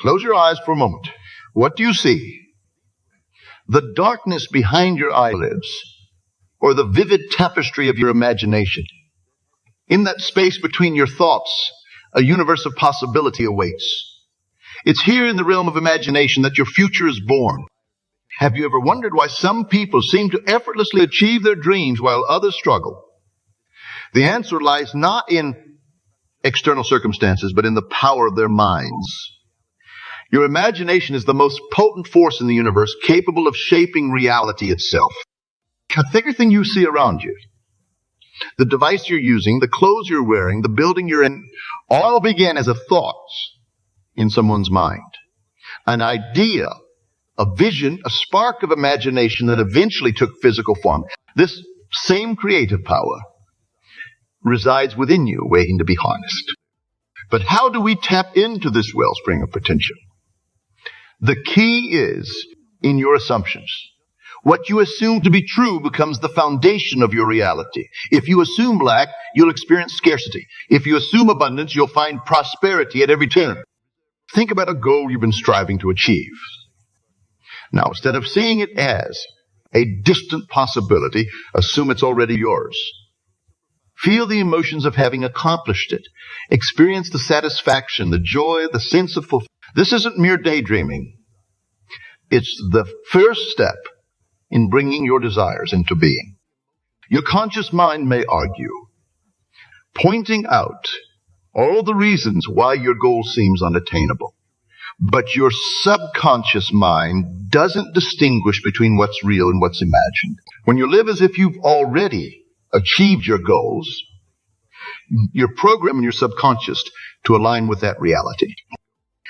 Close your eyes for a moment. What do you see? The darkness behind your eyelids, or the vivid tapestry of your imagination? In that space between your thoughts, a universe of possibility awaits. It's here in the realm of imagination that your future is born. Have you ever wondered why some people seem to effortlessly achieve their dreams while others struggle? The answer lies not in external circumstances, but in the power of their minds. Your imagination is the most potent force in the universe, capable of shaping reality itself. Everything you see around you, the device you're using, the clothes you're wearing, the building you're in, all began as a thought in someone's mind. An idea, a vision, a spark of imagination that eventually took physical form. This same creative power resides within you, waiting to be harnessed. But how do we tap into this wellspring of potential? The key is in your assumptions. What you assume to be true becomes the foundation of your reality. If you assume lack, you'll experience scarcity. If you assume abundance, you'll find prosperity at every turn. Think about a goal you've been striving to achieve. Now, instead of seeing it as a distant possibility, assume it's already yours. Feel the emotions of having accomplished it. Experience the satisfaction, the joy, the sense of fulfillment. This isn't mere daydreaming. It's the first step in bringing your desires into being. Your conscious mind may argue, pointing out all the reasons why your goal seems unattainable. But your subconscious mind doesn't distinguish between what's real and what's imagined. When you live as if you've already achieved your goals, you're programming your subconscious to align with that reality.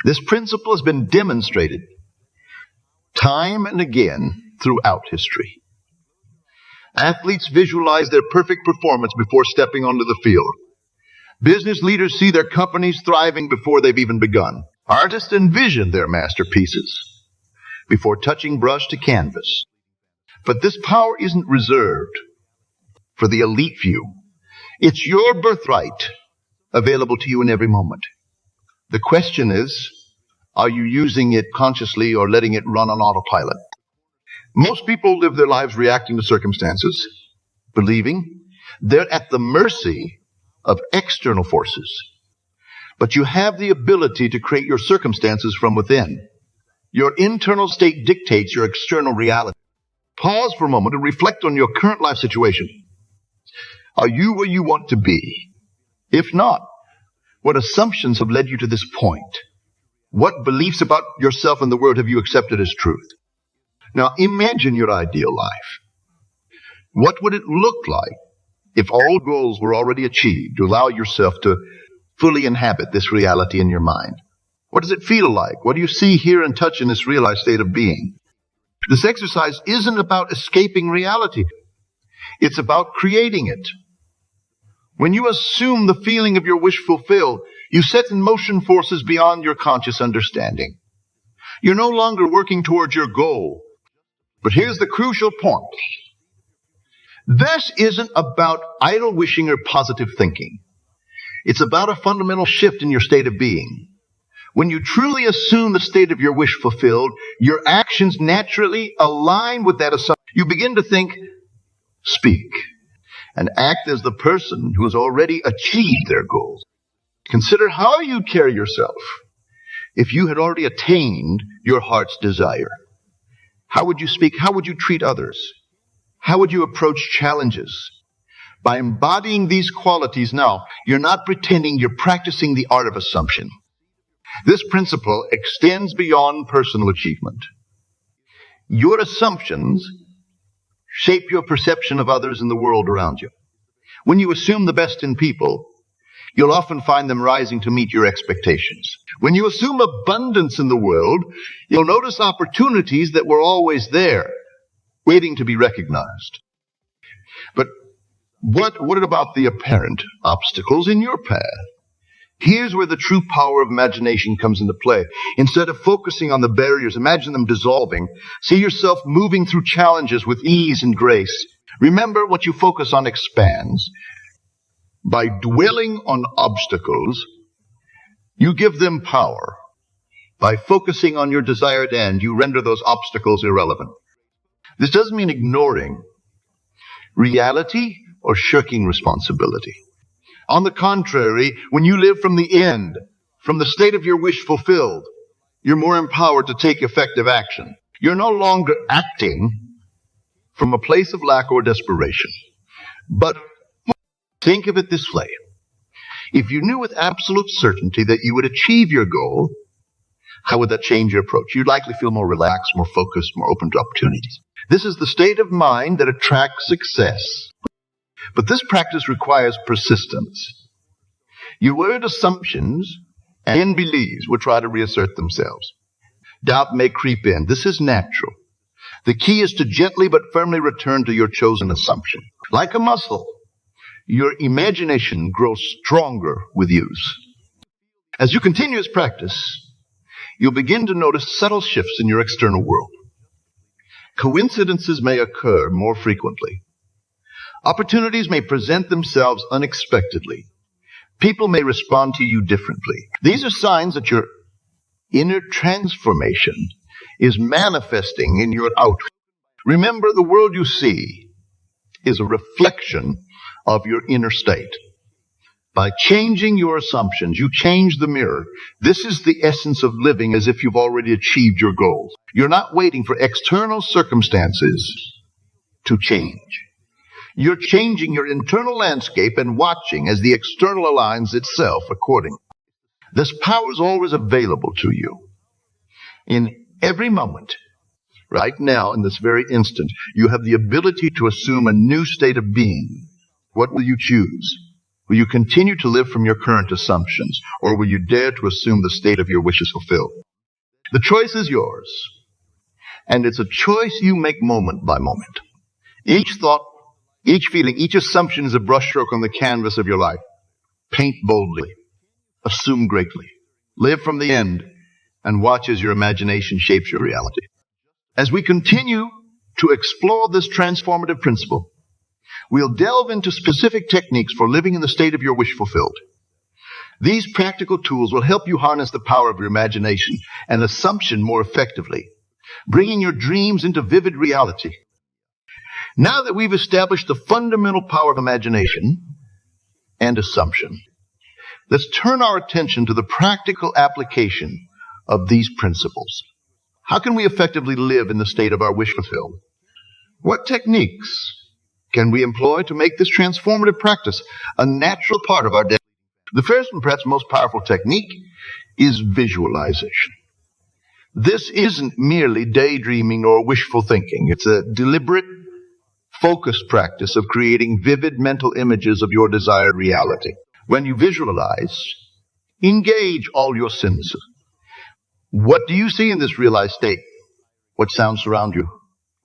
This principle has been demonstrated time and again throughout history. Athletes visualize their perfect performance before stepping onto the field. Business leaders see their companies thriving before they've even begun. Artists envision their masterpieces before touching brush to canvas. But this power isn't reserved for the elite few. It's your birthright, available to you in every moment. The question is, are you using it consciously or letting it run on autopilot? Most people live their lives reacting to circumstances, believing they're at the mercy of external forces. But you have the ability to create your circumstances from within. Your internal state dictates your external reality. Pause for a moment and reflect on your current life situation. Are you where you want to be? If not, what assumptions have led you to this point? What beliefs about yourself and the world have you accepted as truth? Now imagine your ideal life. What would it look like if all goals were already achieved to allow yourself to fully inhabit this reality in your mind? What does it feel like? What do you see, hear, and touch in this realized state of being? This exercise isn't about escaping reality. It's about creating it. When you assume the feeling of your wish fulfilled, you set in motion forces beyond your conscious understanding. You're no longer working towards your goal. But here's the crucial point. This isn't about idle wishing or positive thinking. It's about a fundamental shift in your state of being. When you truly assume the state of your wish fulfilled, your actions naturally align with that assumption. You begin to think, speak, and act as the person who has already achieved their goals. Consider how you'd carry yourself if you had already attained your heart's desire. How would you speak? How would you treat others? How would you approach challenges? By embodying these qualities now, you're not pretending, you're practicing the art of assumption. This principle extends beyond personal achievement. Your assumptions shape your perception of others and the world around you. When you assume the best in people, you'll often find them rising to meet your expectations. When you assume abundance in the world, you'll notice opportunities that were always there, waiting to be recognized. But what about the apparent obstacles in your path? Here's where the true power of imagination comes into play. Instead of focusing on the barriers, imagine them dissolving. See yourself moving through challenges with ease and grace. Remember, what you focus on expands. By dwelling on obstacles, you give them power. By focusing on your desired end, you render those obstacles irrelevant. This doesn't mean ignoring reality or shirking responsibility. On the contrary, when you live from the end, from the state of your wish fulfilled, you're more empowered to take effective action. You're no longer acting from a place of lack or desperation. But think of it this way. If you knew with absolute certainty that you would achieve your goal, how would that change your approach? You'd likely feel more relaxed, more focused, more open to opportunities. This is the state of mind that attracts success. But this practice requires persistence. Your word assumptions and beliefs will try to reassert themselves. Doubt may creep in. This is natural. The key is to gently but firmly return to your chosen assumption. Like a muscle, your imagination grows stronger with use. As you continue this practice, you'll begin to notice subtle shifts in your external world. Coincidences may occur more frequently. Opportunities may present themselves unexpectedly. People may respond to you differently. These are signs that your inner transformation is manifesting in your outward. Remember, the world you see is a reflection of your inner state. By changing your assumptions, you change the mirror. This is the essence of living as if you've already achieved your goals. You're not waiting for external circumstances to change. You're changing your internal landscape and watching as the external aligns itself accordingly. This power is always available to you. In every moment, right now, in this very instant, you have the ability to assume a new state of being. What will you choose? Will you continue to live from your current assumptions, or will you dare to assume the state of your wishes fulfilled? The choice is yours, and it's a choice you make moment by moment. Each thought, each feeling, each assumption is a brushstroke on the canvas of your life. Paint boldly, assume greatly, live from the end, and watch as your imagination shapes your reality. As we continue to explore this transformative principle, we'll delve into specific techniques for living in the state of your wish fulfilled. These practical tools will help you harness the power of your imagination and assumption more effectively, bringing your dreams into vivid reality. Now that we've established the fundamental power of imagination and assumption, let's turn our attention to the practical application of these principles. How can we effectively live in the state of our wish fulfilled? What techniques can we employ to make this transformative practice a natural part of our day? The first and perhaps most powerful technique is visualization. This isn't merely daydreaming or wishful thinking. It's a deliberate, focused practice of creating vivid mental images of your desired reality. When you visualize, engage all your senses. What do you see in this realized state? What sounds surround you?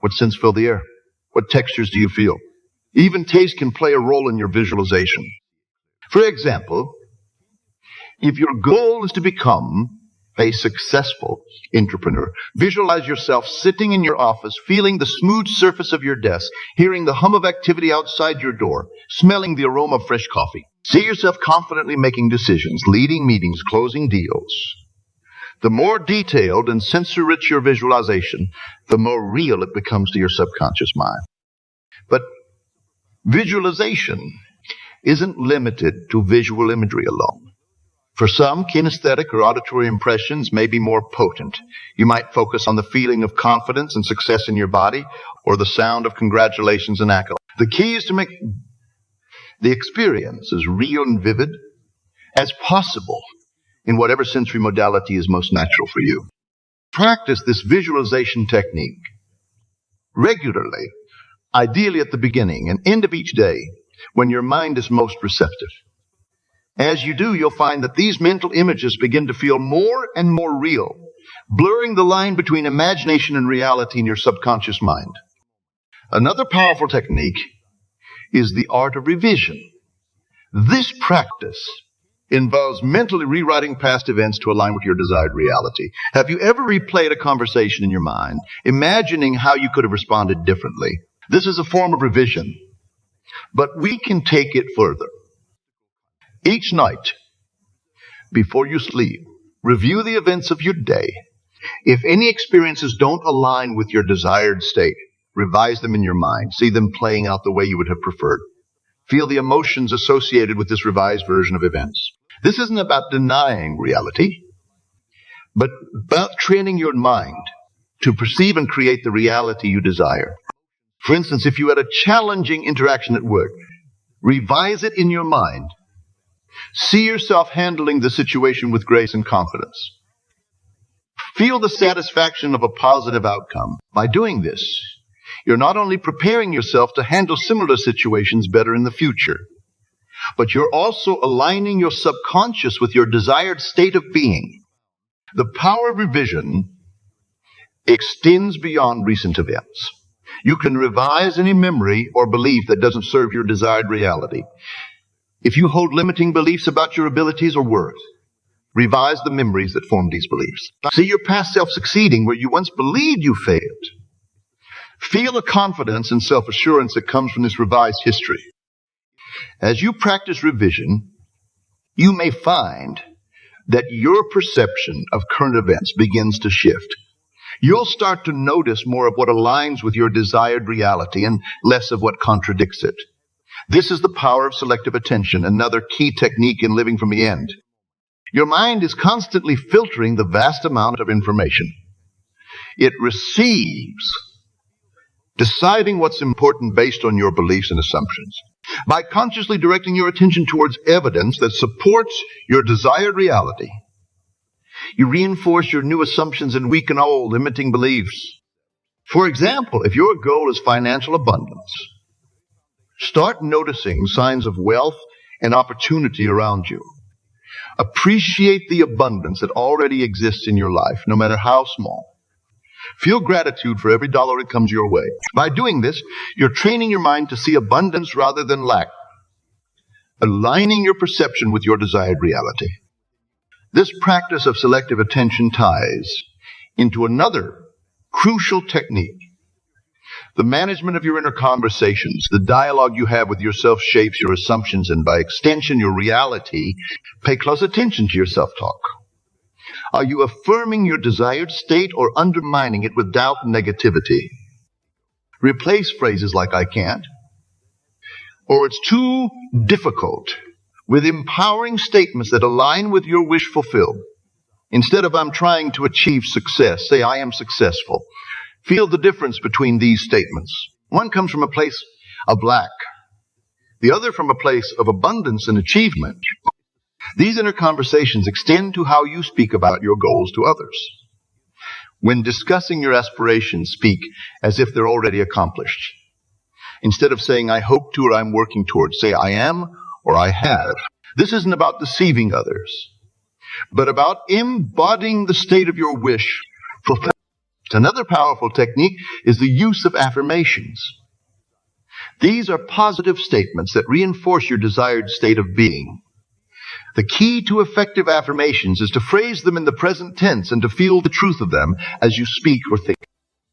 What scents fill the air? What textures do you feel? Even taste can play a role in your visualization. For example, if your goal is to become a successful entrepreneur, visualize yourself sitting in your office, feeling the smooth surface of your desk, hearing the hum of activity outside your door, smelling the aroma of fresh coffee. See yourself confidently making decisions, leading meetings, closing deals. The more detailed and sensory-rich your visualization, the more real it becomes to your subconscious mind. But visualization isn't limited to visual imagery alone. For some, kinesthetic or auditory impressions may be more potent. You might focus on the feeling of confidence and success in your body, or the sound of congratulations and accolades. The key is to make the experience as real and vivid as possible in whatever sensory modality is most natural for you. Practice this visualization technique regularly, ideally at the beginning and end of each day, when your mind is most receptive. As you do, you'll find that these mental images begin to feel more and more real, blurring the line between imagination and reality in your subconscious mind. Another powerful technique is the art of revision. This practice involves mentally rewriting past events to align with your desired reality. Have you ever replayed a conversation in your mind, imagining how you could have responded differently? This is a form of revision, but we can take it further. Each night, before you sleep, Review the events of your day. If any experiences don't align with your desired state, revise them in your mind. See them playing out the way you would have preferred. Feel the emotions associated with this revised version of events. This isn't about denying reality, but about training your mind to perceive and create the reality you desire. For instance, if you had a challenging interaction at work, revise it in your mind. See yourself handling the situation with grace and confidence. Feel the satisfaction of a positive outcome. By doing this, you're not only preparing yourself to handle similar situations better in the future, but you're also aligning your subconscious with your desired state of being. The power of revision extends beyond recent events. You can revise any memory or belief that doesn't serve your desired reality. If you hold limiting beliefs about your abilities or worth, revise the memories that form these beliefs. See your past self succeeding where you once believed you failed. Feel the confidence and self-assurance that comes from this revised history. As you practice revision, you may find that your perception of current events begins to shift. You'll start to notice more of what aligns with your desired reality and less of what contradicts it. This is the power of selective attention, another key technique in living from the end. Your mind is constantly filtering the vast amount of information it receives, deciding what's important based on your beliefs and assumptions. By consciously directing your attention towards evidence that supports your desired reality, you reinforce your new assumptions and weaken old limiting beliefs. For example, if your goal is financial abundance, start noticing signs of wealth and opportunity around you. Appreciate the abundance that already exists in your life, no matter how small. Feel gratitude for every dollar that comes your way. By doing this, you're training your mind to see abundance rather than lack, aligning your perception with your desired reality. This practice of selective attention ties into another crucial technique. The management of your inner conversations, the dialogue you have with yourself shapes your assumptions and by extension your reality. Pay close attention to your self-talk. Are you affirming your desired state or undermining it with doubt and negativity? Replace phrases like "I can't" or "it's too difficult" with empowering statements that align with your wish fulfilled. Instead of "I'm trying to achieve success," say "I am successful." Feel the difference between these statements. One comes from a place of lack, the other from a place of abundance and achievement. These inner conversations extend to how you speak about your goals to others. When discussing your aspirations, speak as if they're already accomplished. Instead of saying "I hope to" or "I'm working towards," say "I am" or "I have." This isn't about deceiving others, but about embodying the state of your wish. Another powerful technique is the use of affirmations. These are positive statements that reinforce your desired state of being. The key to effective affirmations is to phrase them in the present tense and to feel the truth of them as you speak or think.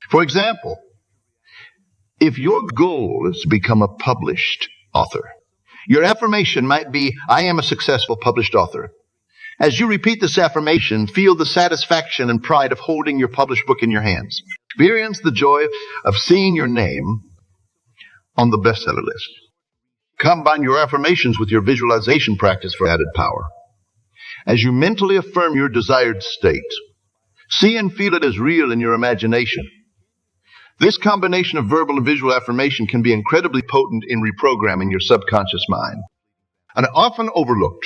For example, if your goal is to become a published author, your affirmation might be "I am a successful published author." As you repeat this affirmation, feel the satisfaction and pride of holding your published book in your hands. Experience the joy of seeing your name on the bestseller list. Combine your affirmations with your visualization practice for added power. As you mentally affirm your desired state, see and feel it as real in your imagination. This combination of verbal and visual affirmation can be incredibly potent in reprogramming your subconscious mind. An often overlooked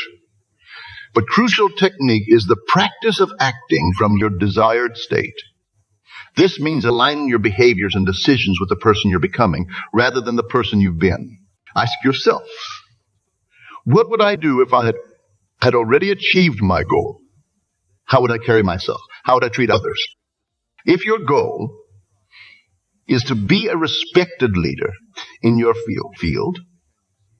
but crucial technique is the practice of acting from your desired state. This means aligning your behaviors and decisions with the person you're becoming rather than the person you've been. Ask yourself, what would I do if I had already achieved my goal? How would I carry myself? How would I treat others? If your goal is to be a respected leader in your field,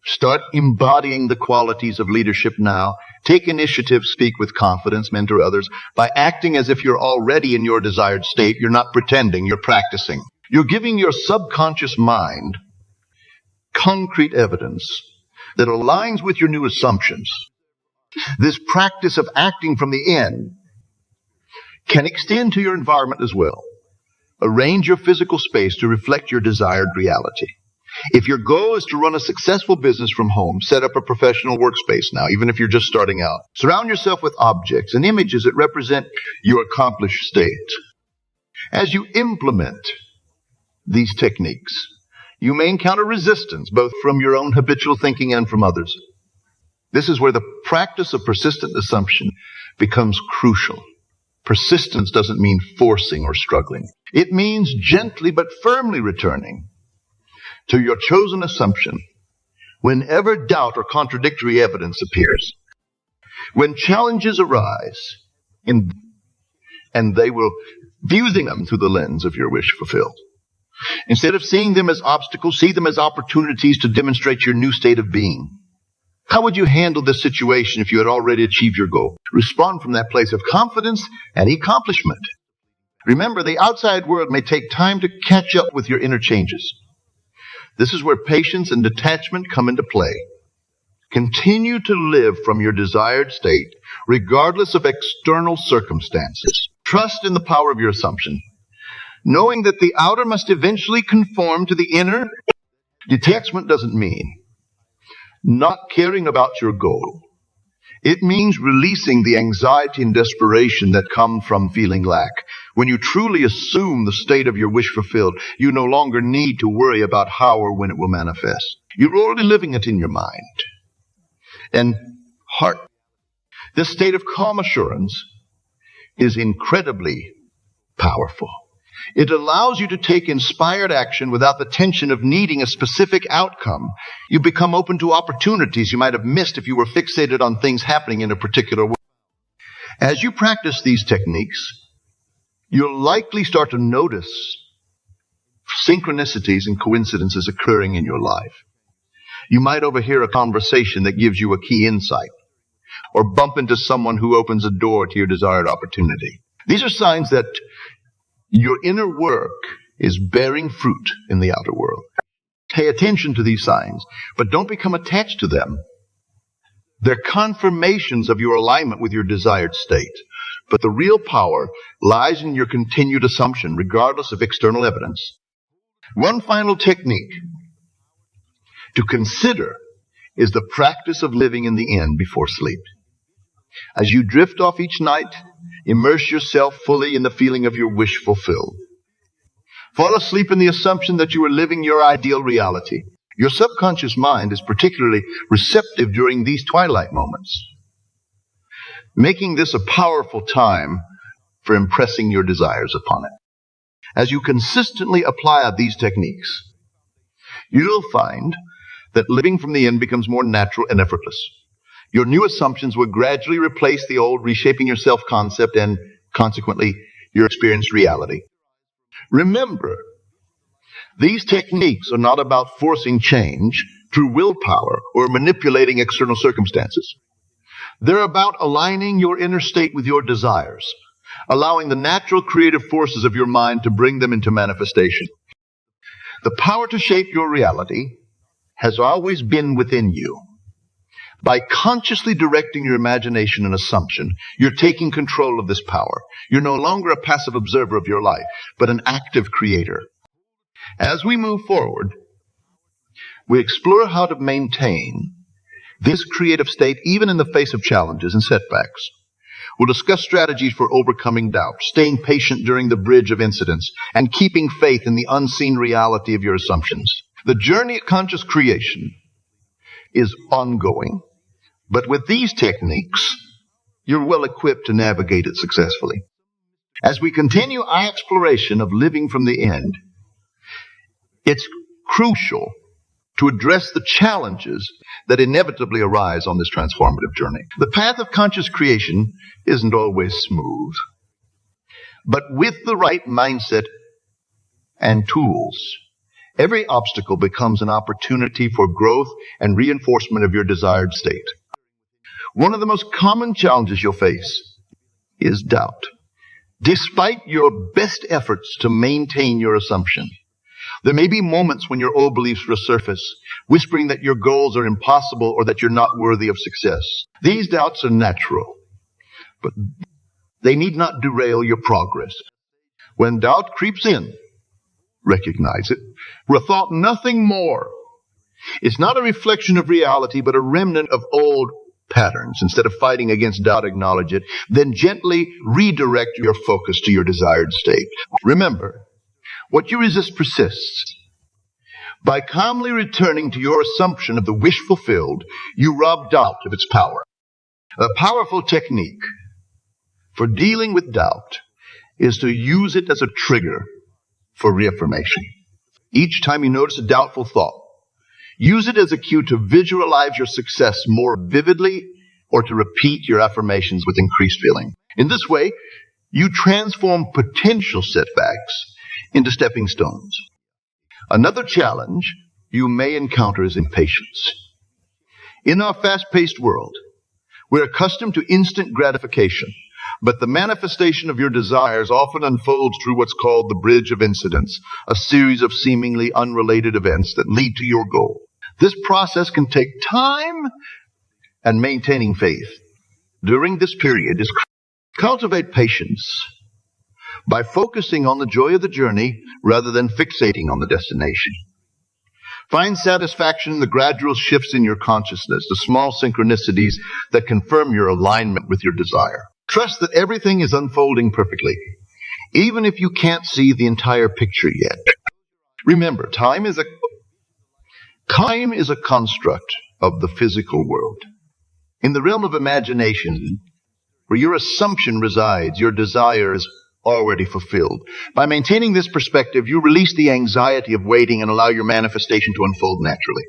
start embodying the qualities of leadership now. Take initiative, speak with confidence, mentor others. By acting as if you're already in your desired state, you're not pretending, you're practicing. You're giving your subconscious mind concrete evidence that aligns with your new assumptions. This practice of acting from the end can extend to your environment as well. Arrange your physical space to reflect your desired reality. If your goal is to run a successful business from home, set up a professional workspace now, even if you're just starting out. Surround yourself with objects and images that represent your accomplished state. As you implement these techniques, you may encounter resistance, both from your own habitual thinking and from others. This is where the practice of persistent assumption becomes crucial. Persistence doesn't mean forcing or struggling. It means gently but firmly returning to your chosen assumption whenever doubt or contradictory evidence appears. When challenges arise, and they will view them through the lens of your wish fulfilled. Instead of seeing them as obstacles, see them as opportunities to demonstrate your new state of being. How would you handle this situation if you had already achieved your goal? Respond from that place of confidence and accomplishment. Remember, the outside world may take time to catch up with your inner changes. This is where patience and detachment come into play. Continue to live from your desired state, regardless of external circumstances. Trust in the power of your assumption, knowing that the outer must eventually conform to the inner. Detachment doesn't mean not caring about your goal. It means releasing the anxiety and desperation that come from feeling lack. When you truly assume the state of your wish fulfilled, you no longer need to worry about how or when it will manifest. You're already living it in your mind and heart. This state of calm assurance is incredibly powerful. It allows you to take inspired action without the tension of needing a specific outcome. You become open to opportunities you might have missed if you were fixated on things happening in a particular way. As you practice these techniques, you'll likely start to notice synchronicities and coincidences occurring in your life. You might overhear a conversation that gives you a key insight, or bump into someone who opens a door to your desired opportunity. These are signs that your inner work is bearing fruit in the outer world. Pay attention to these signs, but don't become attached to them. They're confirmations of your alignment with your desired state. But the real power lies in your continued assumption, regardless of external evidence. One final technique to consider is the practice of living in the end before sleep. As you drift off each night, immerse yourself fully in the feeling of your wish fulfilled. Fall asleep in the assumption that you are living your ideal reality. Your subconscious mind is particularly receptive during these twilight moments, making this a powerful time for impressing your desires upon it. As you consistently apply these techniques, you'll find that living from the end becomes more natural and effortless. Your new assumptions will gradually replace the old, reshaping your self-concept and, consequently, your experienced reality. Remember, these techniques are not about forcing change through willpower or manipulating external circumstances. They're about aligning your inner state with your desires, allowing the natural creative forces of your mind to bring them into manifestation. The power to shape your reality has always been within you. By consciously directing your imagination and assumption, you're taking control of this power. You're no longer a passive observer of your life, but an active creator. As we move forward, we explore how to maintain this creative state even in the face of challenges and setbacks. We'll discuss strategies for overcoming doubt, staying patient during the bridge of incidents, and keeping faith in the unseen reality of your assumptions. The journey of conscious creation is ongoing, but with these techniques, you're well equipped to navigate it successfully. As we continue our exploration of living from the end, it's crucial to address the challenges that inevitably arise on this transformative journey. The path of conscious creation isn't always smooth, but with the right mindset and tools, every obstacle becomes an opportunity for growth and reinforcement of your desired state. One of the most common challenges you'll face is doubt. Despite your best efforts to maintain your assumption, there may be moments when your old beliefs resurface, whispering that your goals are impossible or that you're not worthy of success. These doubts are natural, but They need not derail your progress. When doubt creeps in, recognize it. For a thought, nothing more. It's not a reflection of reality, but a remnant of old patterns. Instead of fighting against doubt, acknowledge it. Then gently redirect your focus to your desired state. Remember, what you resist persists. By calmly returning to your assumption of the wish fulfilled, you rob doubt of its power. A powerful technique for dealing with doubt is to use it as a trigger for reaffirmation. Each time you notice a doubtful thought, use it as a cue to visualize your success more vividly or to repeat your affirmations with increased feeling. In this way, you transform potential setbacks into stepping stones. Another challenge you may encounter is impatience. In our fast-paced world, we're accustomed to instant gratification, but the manifestation of your desires often unfolds through what's called the bridge of incidents, a series of seemingly unrelated events that lead to your goal. This process can take time, and maintaining faith during this period is cultivate patience by focusing on the joy of the journey rather than fixating on the destination. Find satisfaction in the gradual shifts in your consciousness, the small synchronicities that confirm your alignment with your desire. Trust that everything is unfolding perfectly, even if you can't see the entire picture yet. Remember, time is a construct of the physical world. In the realm of imagination, where your assumption resides, your desire is already fulfilled. By maintaining this perspective, you release the anxiety of waiting and allow your manifestation to unfold naturally.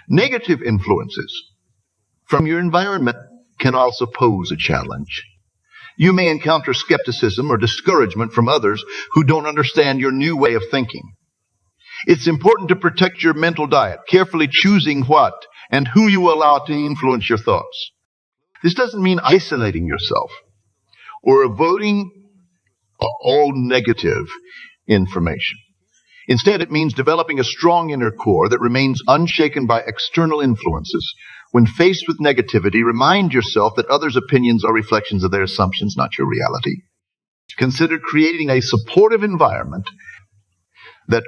Negative influences from your environment can also pose a challenge. You may encounter skepticism or discouragement from others who don't understand your new way of thinking. It's important to protect your mental diet, carefully choosing what and who you allow to influence your thoughts. This doesn't mean isolating yourself or avoiding all negative information. Instead, it means developing a strong inner core that remains unshaken by external influences. When faced with negativity, remind yourself that others' opinions are reflections of their assumptions, not your reality. Consider creating a supportive environment that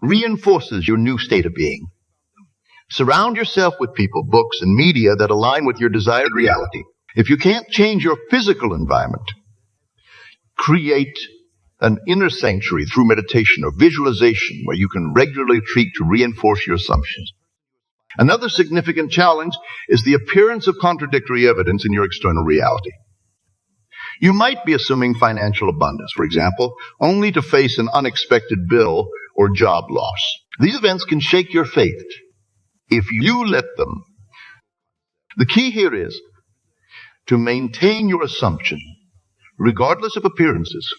reinforces your new state of being. Surround yourself with people, books, and media that align with your desired reality. If you can't change your physical environment, create an inner sanctuary through meditation or visualization where you can regularly retreat to reinforce your assumptions. Another significant challenge is the appearance of contradictory evidence in your external reality. You might be assuming financial abundance, for example, only to face an unexpected bill or job loss. These events can shake your faith if you let them. The key here is to maintain your assumption, regardless of appearances.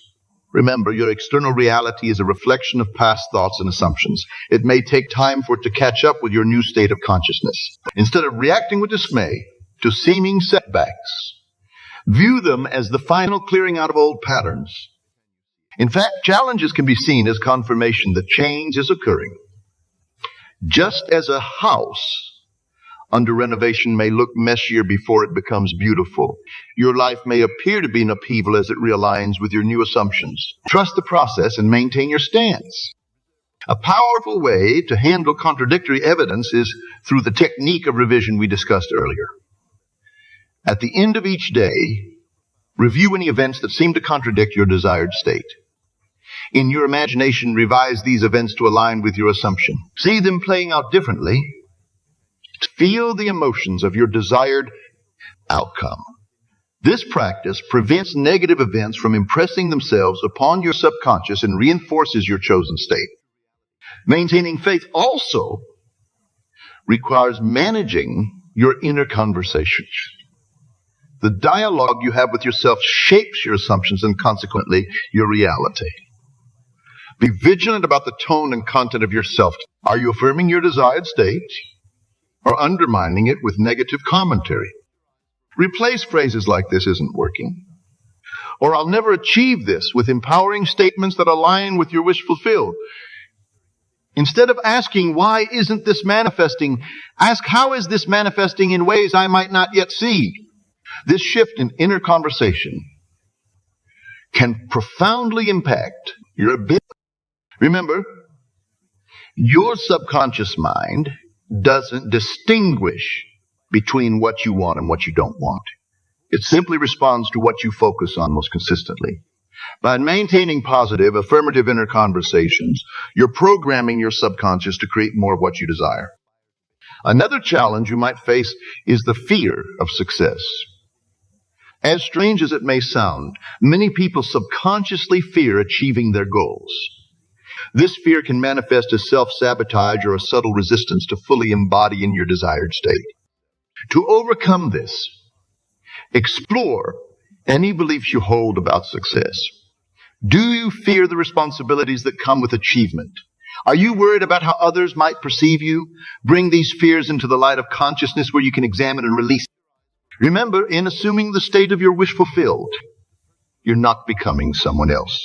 Remember, your external reality is a reflection of past thoughts and assumptions. It may take time for it to catch up with your new state of consciousness. Instead of reacting with dismay to seeming setbacks, view them as the final clearing out of old patterns. In fact, challenges can be seen as confirmation that change is occurring. Just as a house under renovation may look messier before it becomes beautiful, your life may appear to be in upheaval as it realigns with your new assumptions. Trust the process and maintain your stance. A powerful way to handle contradictory evidence is through the technique of revision we discussed earlier. At the end of each day, review any events that seem to contradict your desired state. In your imagination, revise these events to align with your assumption. See them playing out differently. Feel the emotions of your desired outcome. This practice prevents negative events from impressing themselves upon your subconscious and reinforces your chosen state. Maintaining faith also requires managing your inner conversations. The dialogue you have with yourself shapes your assumptions and consequently your reality. Be vigilant about the tone and content of yourself. Are you affirming your desired state or undermining it with negative commentary? Replace phrases like "this isn't working," or "I'll never achieve this," with empowering statements that align with your wish fulfilled. Instead of asking, "Why isn't this manifesting?" ask, "How is this manifesting in ways I might not yet see?" This shift in inner conversation can profoundly impact your ability. Remember, your subconscious mind doesn't distinguish between what you want and what you don't want. It simply responds to what you focus on most consistently. By maintaining positive, affirmative inner conversations, you're programming your subconscious to create more of what you desire. Another challenge you might face is the fear of success. As strange as it may sound, many people subconsciously fear achieving their goals. This fear can manifest as self-sabotage or a subtle resistance to fully embodying your desired state. To overcome this, explore any beliefs you hold about success. Do you fear the responsibilities that come with achievement? Are you worried about how others might perceive you? Bring these fears into the light of consciousness where you can examine and release. Remember, in assuming the state of your wish fulfilled, you're not becoming someone else.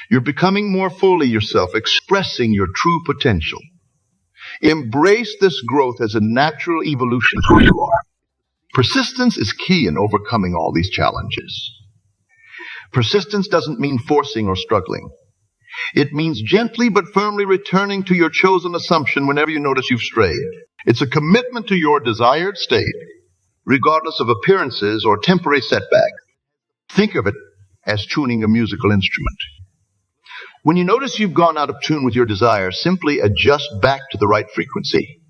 You're becoming more fully yourself, expressing your true potential. Embrace this growth as a natural evolution of who you are. Persistence is key in overcoming all these challenges. Persistence doesn't mean forcing or struggling. It means gently but firmly returning to your chosen assumption whenever you notice you've strayed. It's a commitment to your desired state, regardless of appearances or temporary setbacks. Think of it as tuning a musical instrument. When you notice you've gone out of tune with your desire, simply adjust back to the right frequency.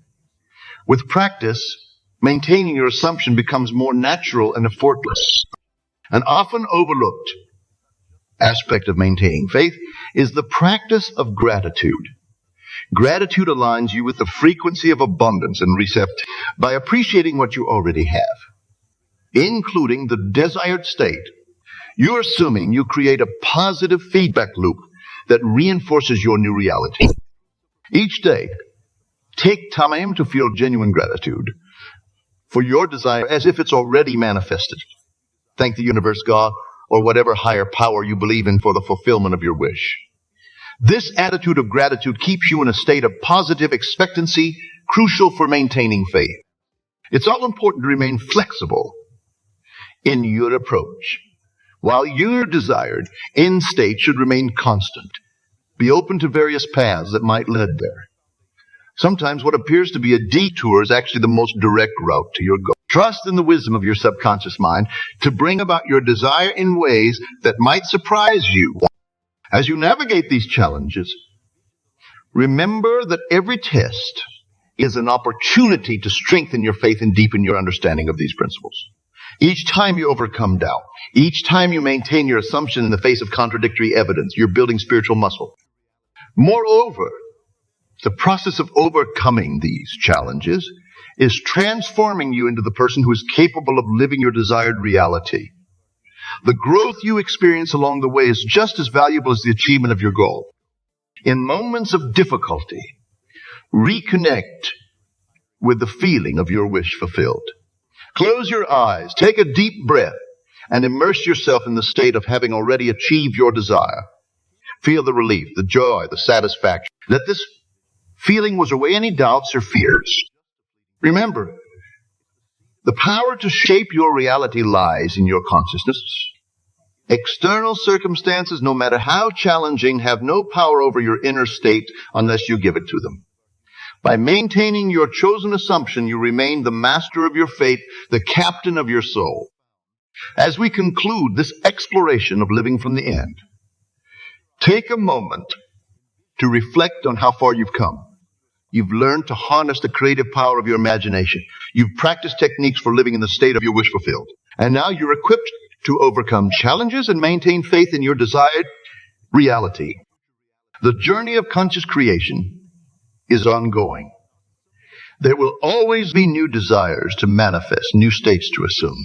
With practice, maintaining your assumption becomes more natural and effortless. An often overlooked aspect of maintaining faith is the practice of gratitude. Gratitude aligns you with the frequency of abundance and receptivity by appreciating what you already have, including the desired state. You're assuming you create a positive feedback loop that reinforces your new reality. Each day, take time to feel genuine gratitude for your desire as if it's already manifested. Thank the universe, God, or whatever higher power you believe in for the fulfillment of your wish. This attitude of gratitude keeps you in a state of positive expectancy, crucial for maintaining faith. It's all important to remain flexible in your approach. While your desired end state should remain constant, be open to various paths that might lead there. Sometimes what appears to be a detour is actually the most direct route to your goal. Trust in the wisdom of your subconscious mind to bring about your desire in ways that might surprise you. As you navigate these challenges, remember that every test is an opportunity to strengthen your faith and deepen your understanding of these principles. Each time you overcome doubt, each time you maintain your assumption in the face of contradictory evidence, you're building spiritual muscle. Moreover, the process of overcoming these challenges is transforming you into the person who is capable of living your desired reality. The growth you experience along the way is just as valuable as the achievement of your goal. In moments of difficulty, reconnect with the feeling of your wish fulfilled. Close your eyes, take a deep breath, and immerse yourself in the state of having already achieved your desire. Feel the relief, the joy, the satisfaction. Let this feeling wash away any doubts or fears. Remember, the power to shape your reality lies in your consciousness. External circumstances, no matter how challenging, have no power over your inner state unless you give it to them. By maintaining your chosen assumption, you remain the master of your fate, the captain of your soul. As we conclude this exploration of living from the end, take a moment to reflect on how far you've come. You've learned to harness the creative power of your imagination. You've practiced techniques for living in the state of your wish fulfilled. And now you're equipped to overcome challenges and maintain faith in your desired reality. The journey of conscious creation is ongoing. There will always be new desires to manifest, new states to assume.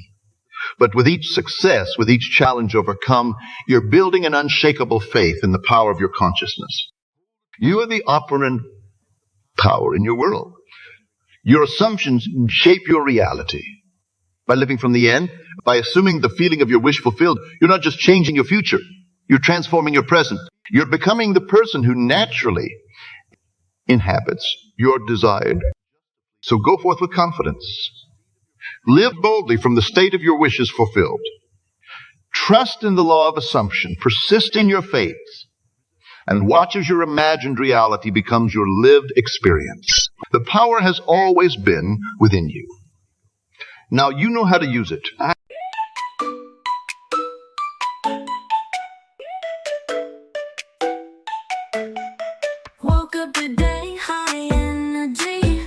But with each success, with each challenge overcome, you're building an unshakable faith in the power of your consciousness. You are the operant power in your world. Your assumptions shape your reality. By living from the end, by assuming the feeling of your wish fulfilled, you're not just changing your future, you're transforming your present. You're becoming the person who naturally inhabits your desired. So go forth with confidence. Live boldly from the state of your wishes fulfilled. Trust in the law of assumption. Persist in your faith. And watch as your imagined reality becomes your lived experience. The power has always been within you. Now you know how to use it. Woke up today, high energy.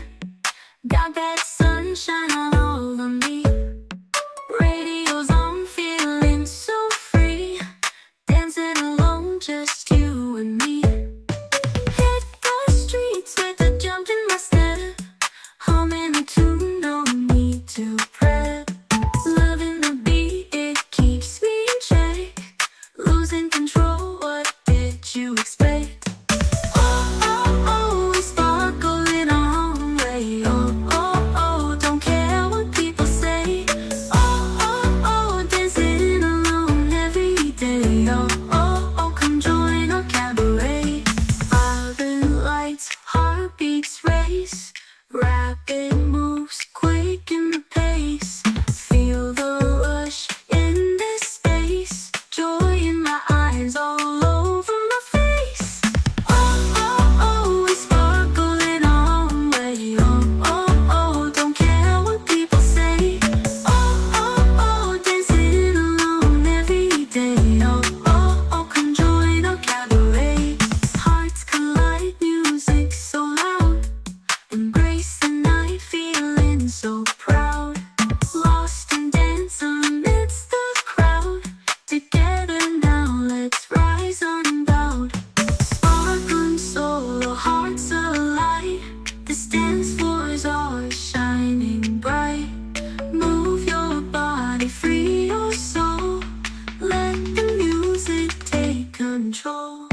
Got that sunshine all over me. Radio's on, feeling so free. Dancing alone, just you and me. Hit the streets with a jump in my step. Humming a tune, no need to prep. Loving the beat, it keeps me in check. Losing control, what did you expect? Heartbeats race, rapid moves, quick in the pace. Feel the rush in this space, joy in my eyes, all over my face. We sparkle in our own way. Don't care what people say. Dancing alone every day. Come join our cabaret. Hearts collide, music so loud. Embrace the night, feeling so proud. Lost in dance amidst the crowd. Together now, let's rise unbowed. Sparkling soul, hearts alight. This dance floor is ours, shining bright. Move your body, free your soul. Let the music take control.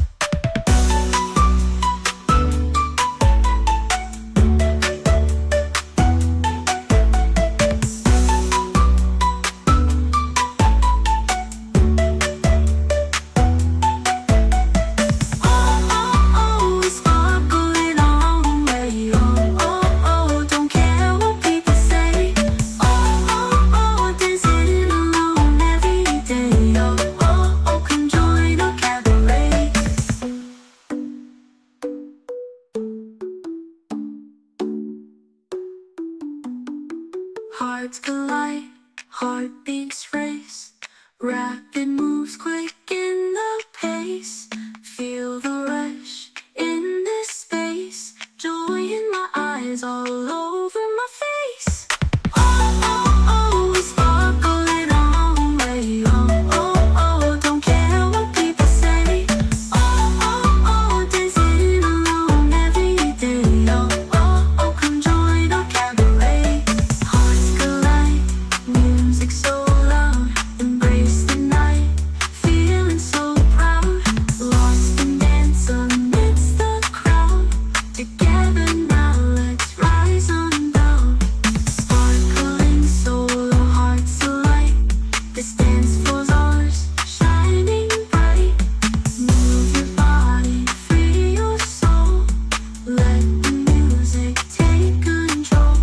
Hearts collide, heartbeats race. Rapid moves, quick in the pace. Feel the rush in this space. Joy in my eyes, all over my face. We sparkle in our own way. Don't care what people say. Dancing alone every day. Come join our cabaret. Hearts collide, music so loud. Embrace the night, feeling so proud. Lost in dance amidst the crowd. Together now, let's rise unbound. Sparkling soul, hearts alight. This dance floor's ours, shining bright. Move your body, free your soul. Let the music take control.